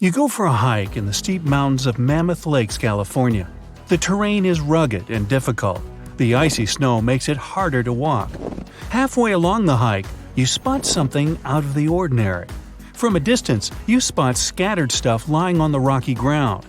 You go for a hike in the steep mountains of Mammoth Lakes, California. The terrain is rugged and difficult. The icy snow makes it harder to walk. Halfway along the hike, you spot something out of the ordinary. From a distance, you spot scattered stuff lying on the rocky ground.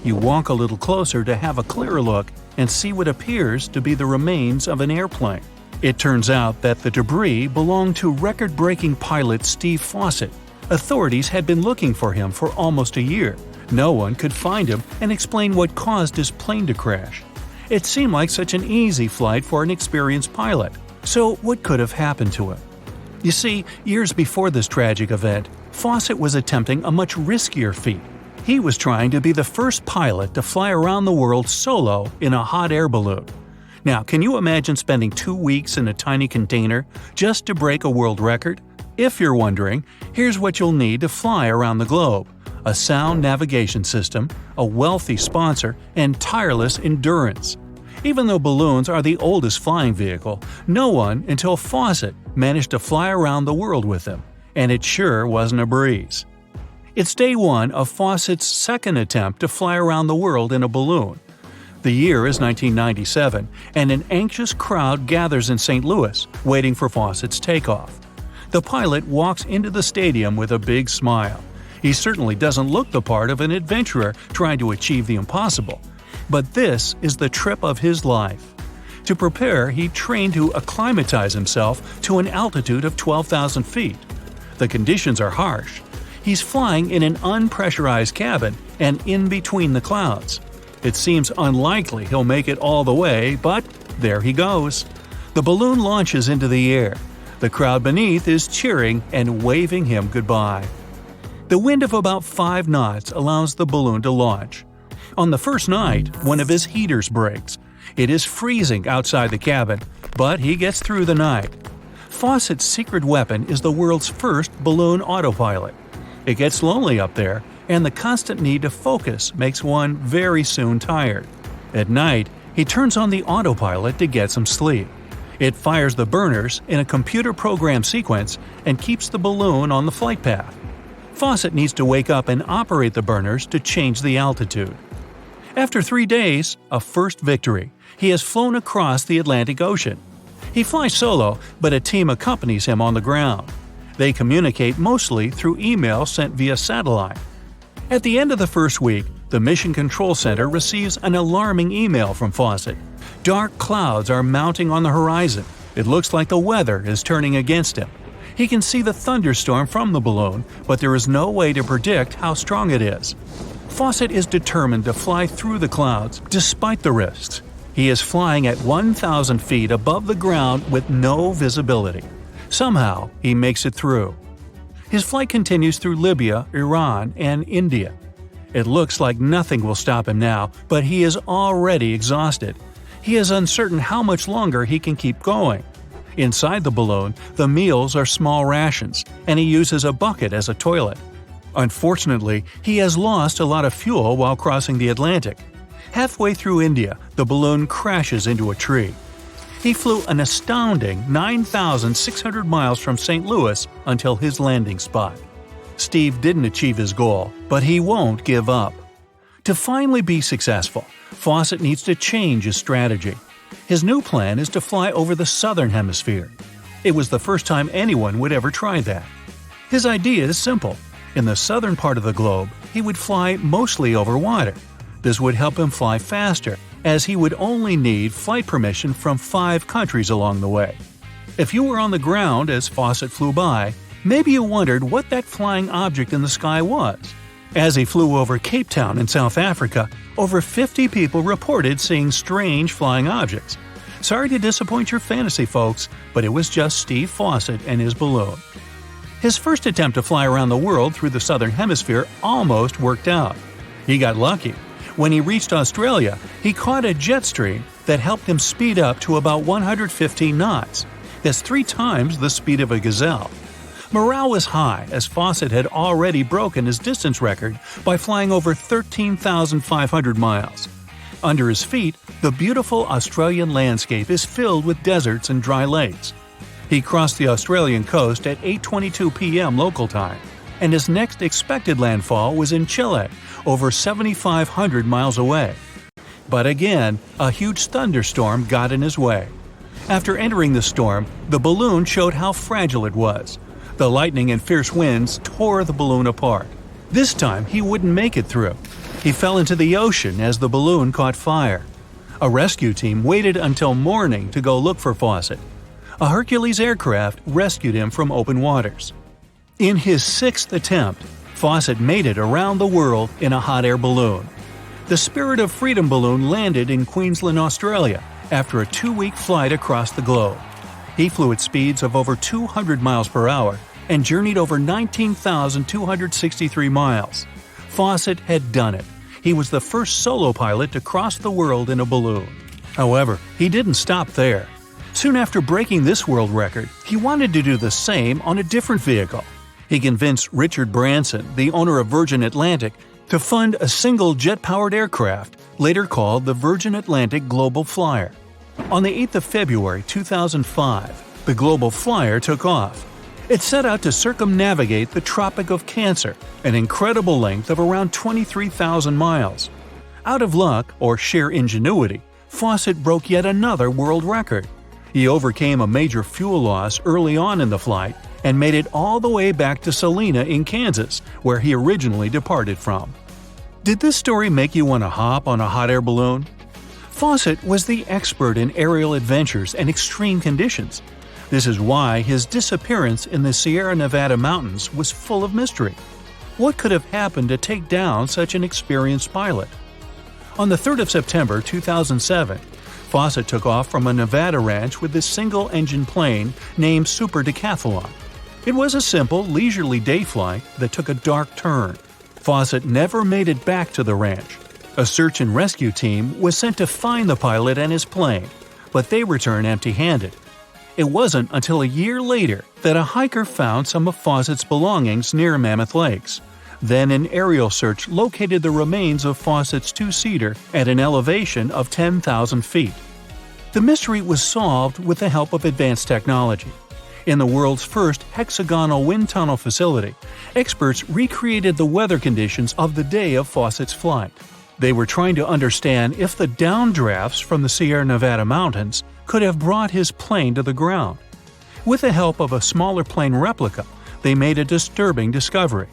You walk a little closer to have a clearer look and see what appears to be the remains of an airplane. It turns out that the debris belonged to record-breaking pilot Steve Fawcett. Authorities had been looking for him for almost a year. No one could find him and explain what caused his plane to crash. It seemed like such an easy flight for an experienced pilot. So what could have happened to him? You see, years before this tragic event, Fawcett was attempting a much riskier feat. He was trying to be the first pilot to fly around the world solo in a hot air balloon. Now, can you imagine spending 2 weeks in a tiny container just to break a world record? If you're wondering, here's what you'll need to fly around the globe: a sound navigation system, a wealthy sponsor, and tireless endurance. Even though balloons are the oldest flying vehicle, no one until Fawcett managed to fly around the world with them, and it sure wasn't a breeze. It's day one of Fawcett's second attempt to fly around the world in a balloon. The year is 1997, and an anxious crowd gathers in St. Louis, waiting for Fawcett's takeoff. The pilot walks into the stadium with a big smile. He certainly doesn't look the part of an adventurer trying to achieve the impossible. But this is the trip of his life. To prepare, he trained to acclimatize himself to an altitude of 12,000 feet. The conditions are harsh. He's flying in an unpressurized cabin and in between the clouds. It seems unlikely he'll make it all the way, but there he goes. The balloon launches into the air. The crowd beneath is cheering and waving him goodbye. The wind of about 5 knots allows the balloon to launch. On the first night, one of his heaters breaks. It is freezing outside the cabin, but he gets through the night. Fawcett's secret weapon is the world's first balloon autopilot. It gets lonely up there, and the constant need to focus makes one very soon tired. At night, he turns on the autopilot to get some sleep. It fires the burners in a computer-programmed sequence and keeps the balloon on the flight path. Fawcett needs to wake up and operate the burners to change the altitude. After 3 days, a first victory. He has flown across the Atlantic Ocean. He flies solo, but a team accompanies him on the ground. They communicate mostly through email sent via satellite. At the end of the first week, the Mission Control Center receives an alarming email from Fawcett. Dark clouds are mounting on the horizon. It looks like the weather is turning against him. He can see the thunderstorm from the balloon, but there is no way to predict how strong it is. Fawcett is determined to fly through the clouds despite the risks. He is flying at 1,000 feet above the ground with no visibility. Somehow, he makes it through. His flight continues through Libya, Iran, and India. It looks like nothing will stop him now, but he is already exhausted. He is uncertain how much longer he can keep going. Inside the balloon, the meals are small rations, and he uses a bucket as a toilet. Unfortunately, he has lost a lot of fuel while crossing the Atlantic. Halfway through India, the balloon crashes into a tree. He flew an astounding 9,600 miles from St. Louis until his landing spot. Steve didn't achieve his goal, but he won't give up. To finally be successful, Fawcett needs to change his strategy. His new plan is to fly over the southern hemisphere. It was the first time anyone would ever try that. His idea is simple. In the southern part of the globe, he would fly mostly over water. This would help him fly faster, as he would only need flight permission from 5 countries along the way. If you were on the ground as Fawcett flew by, maybe you wondered what that flying object in the sky was. As he flew over Cape Town in South Africa, over 50 people reported seeing strange flying objects. Sorry to disappoint your fantasy folks, but it was just Steve Fawcett and his balloon. His first attempt to fly around the world through the southern hemisphere almost worked out. He got lucky. When he reached Australia, he caught a jet stream that helped him speed up to about 115 knots. That's 3 times the speed of a gazelle. Morale was high as Fawcett had already broken his distance record by flying over 13,500 miles. Under his feet, the beautiful Australian landscape is filled with deserts and dry lakes. He crossed the Australian coast at 8:22 p.m. local time. and his next expected landfall was in Chile, over 7,500 miles away. But again, a huge thunderstorm got in his way. After entering the storm, the balloon showed how fragile it was. The lightning and fierce winds tore the balloon apart. This time, he wouldn't make it through. He fell into the ocean as the balloon caught fire. A rescue team waited until morning to go look for Fawcett. A Hercules aircraft rescued him from open waters. In his sixth attempt, Fawcett made it around the world in a hot air balloon. The Spirit of Freedom balloon landed in Queensland, Australia, after a 2-week flight across the globe. He flew at speeds of over 200 miles per hour and journeyed over 19,263 miles. Fawcett had done it. He was the first solo pilot to cross the world in a balloon. However, he didn't stop there. Soon after breaking this world record, he wanted to do the same on a different vehicle. He convinced Richard Branson, the owner of Virgin Atlantic, to fund a single jet-powered aircraft, later called the Virgin Atlantic Global Flyer. On the 8th of February 2005, the Global Flyer took off. It set out to circumnavigate the Tropic of Cancer, an incredible length of around 23,000 miles. Out of luck, or sheer ingenuity, Fawcett broke yet another world record. He overcame a major fuel loss early on in the flight and made it all the way back to Salina in Kansas, where he originally departed from. Did this story make you want to hop on a hot air balloon? Fawcett was the expert in aerial adventures and extreme conditions. This is why his disappearance in the Sierra Nevada mountains was full of mystery. What could have happened to take down such an experienced pilot? On the 3rd of September 2007, Fawcett took off from a Nevada ranch with this single-engine plane named Super Decathlon. It was a simple, leisurely day flight that took a dark turn. Fawcett never made it back to the ranch. A search and rescue team was sent to find the pilot and his plane, but they returned empty-handed. It wasn't until a year later that a hiker found some of Fawcett's belongings near Mammoth Lakes. Then an aerial search located the remains of Fawcett's two-seater at an elevation of 10,000 feet. The mystery was solved with the help of advanced technology. In the world's first hexagonal wind tunnel facility, experts recreated the weather conditions of the day of Fawcett's flight. They were trying to understand if the downdrafts from the Sierra Nevada mountains could have brought his plane to the ground. With the help of a smaller plane replica, they made a disturbing discovery.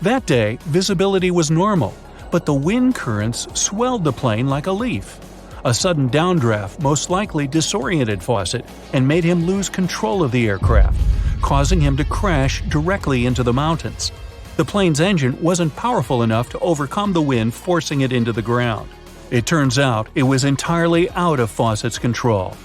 That day, visibility was normal, but the wind currents swelled the plane like a leaf. A sudden downdraft most likely disoriented Fawcett and made him lose control of the aircraft, causing him to crash directly into the mountains. The plane's engine wasn't powerful enough to overcome the wind forcing it into the ground. It turns out it was entirely out of Fawcett's control.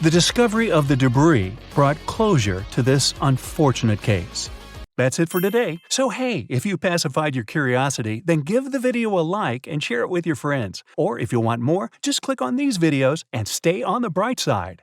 The discovery of the debris brought closure to this unfortunate case. That's it for today. So hey, if you pacified your curiosity, then give the video a like and share it with your friends. Or if you want more, just click on these videos and stay on the bright side.